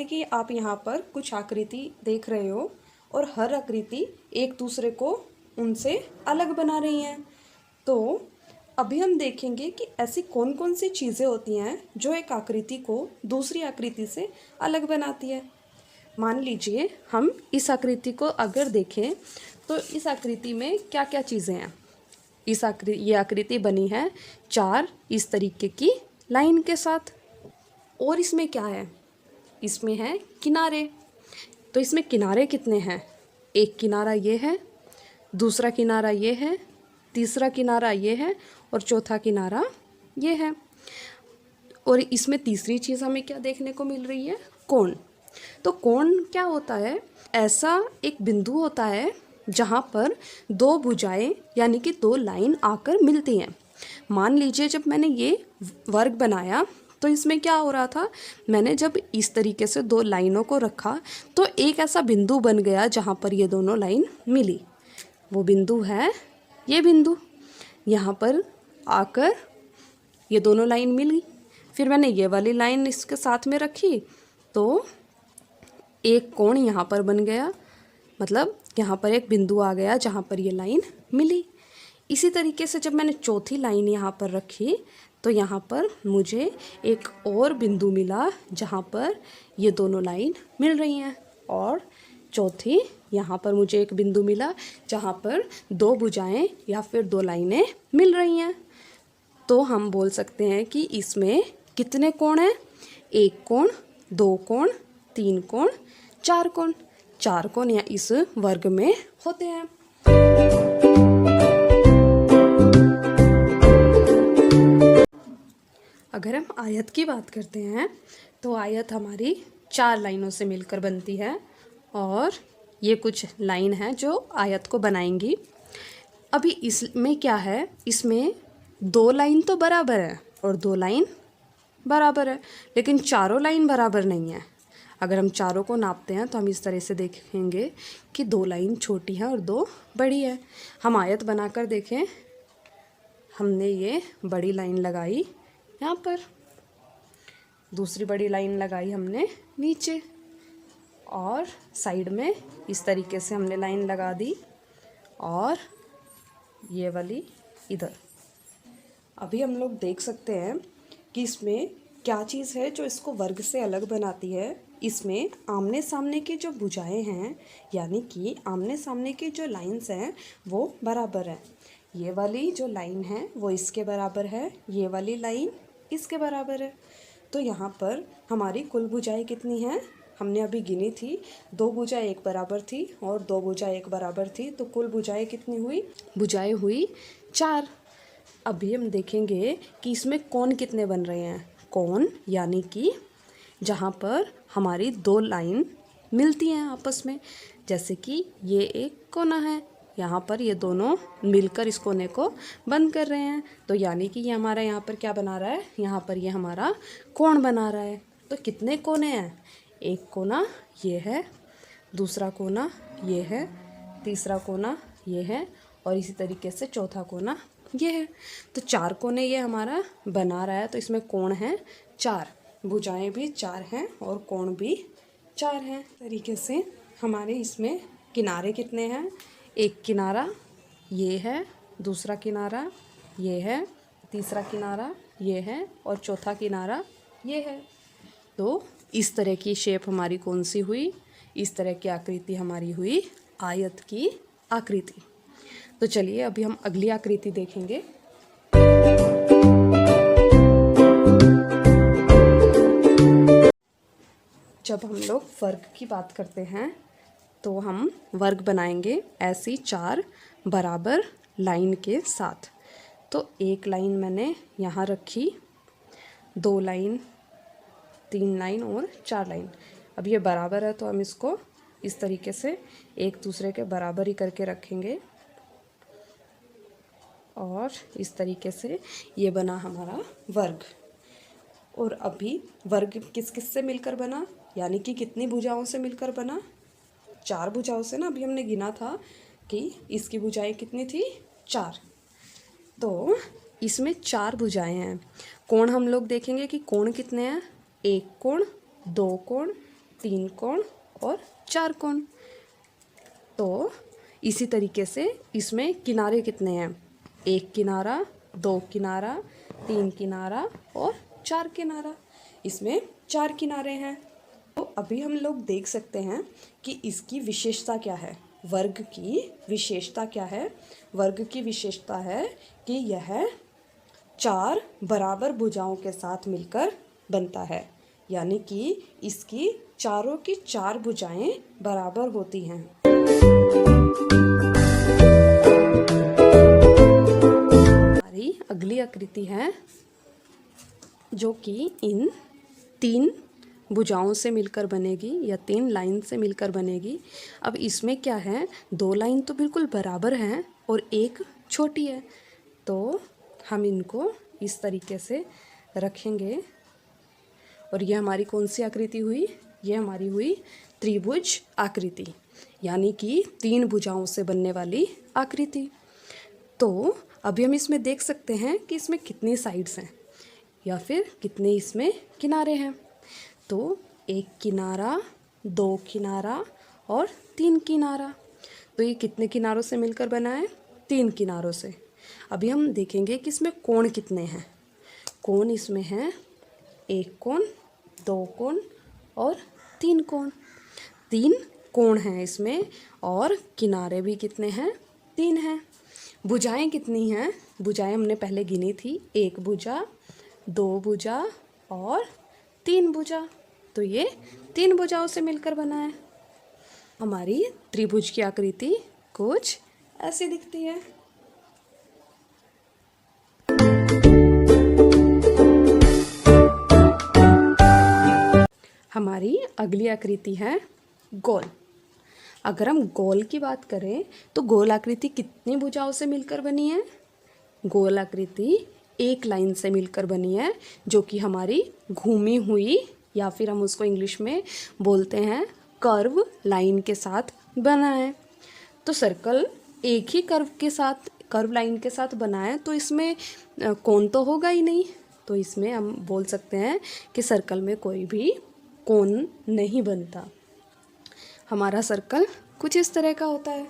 जैसे कि आप यहाँ पर कुछ आकृति देख रहे हो और हर आकृति एक दूसरे को उनसे अलग बना रही हैं। तो अभी हम देखेंगे कि ऐसी कौन कौन सी चीज़ें होती हैं जो एक आकृति को दूसरी आकृति से अलग बनाती है। मान लीजिए हम इस आकृति को अगर देखें तो इस आकृति में क्या क्या चीज़ें हैं। ये आकृति बनी है 4 इस तरीके की लाइन के साथ। और इसमें क्या है, इसमें है किनारे। तो इसमें किनारे कितने हैं, एक किनारा ये है, दूसरा किनारा ये है, तीसरा किनारा ये है और चौथा किनारा ये है। और इसमें तीसरी चीज़ हमें क्या देखने को मिल रही है, कोण। तो कोण क्या होता है, ऐसा एक बिंदु होता है जहाँ पर दो भुजाएं यानी कि दो लाइन आकर मिलती हैं। मान लीजिए जब मैंने ये वर्ग बनाया तो इसमें क्या हो रहा था, मैंने जब इस तरीके से दो लाइनों को रखा तो एक ऐसा बिंदु बन गया जहाँ पर ये दोनों लाइन मिली। वो बिंदु है ये बिंदु, यहाँ पर आकर ये दोनों लाइन मिली। फिर मैंने ये वाली लाइन इसके साथ में रखी तो एक कोण यहाँ पर बन गया, मतलब यहाँ पर एक बिंदु आ गया जहाँ पर ये लाइन मिली। इसी तरीके से जब मैंने चौथी लाइन यहाँ पर रखी तो यहाँ पर मुझे एक और बिंदु मिला जहाँ पर ये दोनों लाइन मिल रही हैं। और चौथी यहाँ पर मुझे एक बिंदु मिला जहाँ पर दो भुजाएं या फिर दो लाइनें मिल रही हैं। तो हम बोल सकते हैं कि इसमें कितने कोण हैं, एक कोण, दो कोण, तीन कोण, चार कोण। चार कोण या इस वर्ग में होते हैं। अगर हम आयत की बात करते हैं तो आयत हमारी 4 लाइनों से मिलकर बनती है और ये कुछ लाइन है जो आयत को बनाएंगी। अभी इसमें क्या है, इसमें 2 लाइन तो बराबर है और 2 लाइन बराबर है, लेकिन चारों लाइन बराबर नहीं है। अगर हम चारों को नापते हैं तो हम इस तरह से देखेंगे कि 2 लाइन छोटी है और 2 बड़ी है। हम आयत बनाकर देखें, हमने ये बड़ी लाइन लगाई यहाँ पर, दूसरी बड़ी लाइन लगाई हमने नीचे और साइड में इस तरीके से हमने लाइन लगा दी और ये वाली इधर। अभी हम लोग देख सकते हैं कि इसमें क्या चीज़ है जो इसको वर्ग से अलग बनाती है। इसमें आमने सामने की जो भुजाएं हैं यानी कि आमने सामने की जो लाइंस हैं वो बराबर है। ये वाली जो लाइन है वो इसके बराबर है, ये वाली लाइन इसके बराबर है। तो यहाँ पर हमारी कुल भुजाएं कितनी हैं, हमने अभी गिनी थी, 2 भुजाएं एक बराबर थी और 2 भुजाएं एक बराबर थी। तो कुल भुजाएं कितनी हुई, भुजाएं हुई 4। अभी हम देखेंगे कि इसमें कोण कितने बन रहे हैं। कोण यानी कि जहाँ पर हमारी 2 लाइन मिलती हैं आपस में, जैसे कि ये एक कोना है, यहाँ पर ये दोनों मिलकर इस कोने को बंद कर रहे हैं। तो यानी कि ये हमारा यहाँ पर क्या बना रहा है, यहाँ पर ये हमारा कोण बना रहा है। तो कितने कोने हैं, एक कोना ये है, दूसरा कोना ये है, तीसरा कोना ये है और इसी तरीके से चौथा कोना ये है। तो 4 कोने ये हमारा बना रहा है। तो इसमें कोण है 4, भुजाएं भी 4 हैं और कोण भी 4 हैं। तरीके से हमारे इसमें किनारे कितने हैं, एक किनारा ये है, दूसरा किनारा ये है, तीसरा किनारा ये है और चौथा किनारा ये है। तो इस तरह की शेप हमारी कौन सी हुई, इस तरह की आकृति हमारी हुई आयत की आकृति। तो चलिए अभी हम अगली आकृति देखेंगे। जब हम लोग वर्ग की बात करते हैं तो हम वर्ग बनाएंगे ऐसी 4 बराबर लाइन के साथ। तो एक लाइन मैंने यहाँ रखी, 2 लाइन, 3 लाइन और 4 लाइन। अब ये बराबर है तो हम इसको इस तरीके से एक दूसरे के बराबर ही करके रखेंगे और इस तरीके से ये बना हमारा वर्ग। और अभी वर्ग किस किस से मिलकर बना, यानी कि कितनी भुजाओं से मिलकर बना, 4 भुजाओं से ना। अभी हमने गिना था कि इसकी भुजाएं कितनी थी, 4। तो इसमें 4 भुजाएं हैं। कोण हम लोग देखेंगे कि कोण कितने हैं, एक कोण, 2 कोण, 3 कोण और 4 कोण। तो इसी तरीके से इसमें किनारे कितने हैं, 1 किनारा, 2 किनारा, 3 किनारा और 4 किनारा। इसमें 4 किनारे हैं। तो अभी हम लोग देख सकते हैं कि इसकी विशेषता क्या है, वर्ग की विशेषता क्या है। वर्ग की विशेषता है कि यह 4 बराबर भुजाओं के साथ मिलकर बनता है, यानी कि इसकी चारों की 4 भुजाएं बराबर होती हैं। हमारी अगली आकृति है जो कि इन 3 भुजाओं से मिलकर बनेगी या 3 लाइन से मिलकर बनेगी। अब इसमें क्या है, 2 लाइन तो बिल्कुल बराबर हैं और एक छोटी है। तो हम इनको इस तरीके से रखेंगे और ये हमारी कौन सी आकृति हुई, ये हमारी हुई त्रिभुज आकृति, यानी कि 3 भुजाओं से बनने वाली आकृति। तो अभी हम इसमें देख सकते हैं कि इसमें कितनी साइड्स हैं या फिर कितने इसमें किनारे हैं। तो 1 किनारा, 2 किनारा और 3 किनारा। तो ये कितने किनारों से मिलकर बना है, 3 किनारों से। अभी हम देखेंगे कि इसमें कोण कितने हैं। कोण इसमें हैं 1 कोण, 2 कोण और 3 कोण। 3 कोण हैं इसमें और किनारे भी कितने हैं, 3 हैं। भुजाएं कितनी हैं, भुजाएं हमने पहले गिनी थी, 1 भुजा, 2 भुजा और 3 भुजा। तो ये 3 भुजाओं से मिलकर बना है। हमारी त्रिभुज की आकृति कुछ ऐसी दिखती है। हमारी अगली आकृति है गोल। अगर हम गोल की बात करें तो गोल आकृति कितनी भुजाओं से मिलकर बनी है, गोल आकृति 1 लाइन से मिलकर बनी है, जो कि हमारी घूमी हुई या फिर हम उसको इंग्लिश में बोलते हैं कर्व लाइन के साथ बना है। तो सर्कल एक ही कर्व लाइन के साथ बना है, तो इसमें कोण तो होगा ही नहीं। तो इसमें हम बोल सकते हैं कि सर्कल में कोई भी कोण नहीं बनता। हमारा सर्कल कुछ इस तरह का होता है।